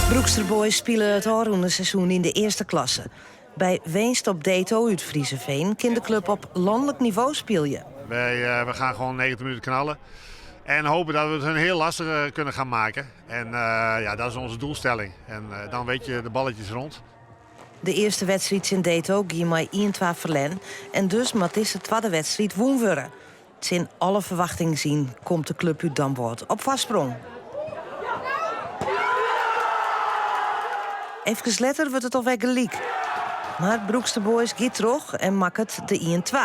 Broekster Boys spelen het alroende seizoen in de eerste klasse. Bij Weenst op Deto uit Frieseveen kan de club op landelijk niveau spelen. We gaan gewoon 90 minuten knallen. En hopen dat we het hun heel lastig kunnen gaan maken. En ja, dat is onze doelstelling. En dan weet je de balletjes rond. De eerste wedstrijd in Deto ging maar 1-2 verlen. En dus moet deze tweede wedstrijd woen worden. Sin alle verwachtingen zien komt de club uit Damwoord op vastsprong. Even later wordt het alweer gelijk. Maar Broekster Boys gaat terug en maakt het de 1-2.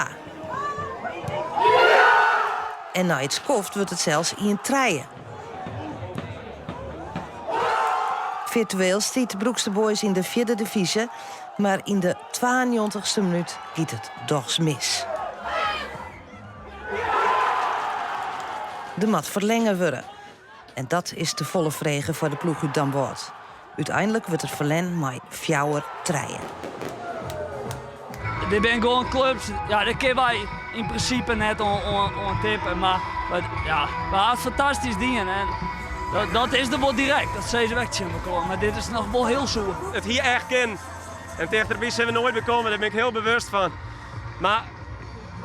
En na het skoft wordt het zelfs 1-3. Virtueel stiet de Broekster Boys in de 4e divisie, maar in de 92e minuut gaat het dochs mis. De mat verlengen worden. En dat is de volle vregen voor de ploeg uit Damwoord. Uiteindelijk wordt het verlen met 4-3. Dit zijn gewoon clubs, ja, dat kunnen wij in principe net ontippen. Maar ja, we hebben fantastisch dingen. En dat is er wel direct, dat zei ze weg. Maar dit is nog wel heel zoer. Het hier echt kan. En tegen de zijn we nooit bekomen, daar ben ik heel bewust van. Maar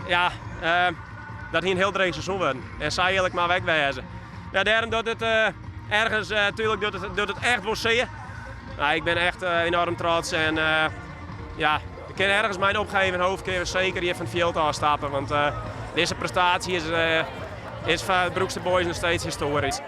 ja, dat hier een heel dreig seizoen worden. En zij eigenlijk maar wegwezen. Ja, daarom dat het ergens natuurlijk doet het echt wel zeer. Nou, ik ben echt enorm trots en ja, ik kan ergens mijn opgeven hoofdkeer zeker hier van het veld afstappen. Want deze prestatie is voor Broekster Boys nog steeds historisch.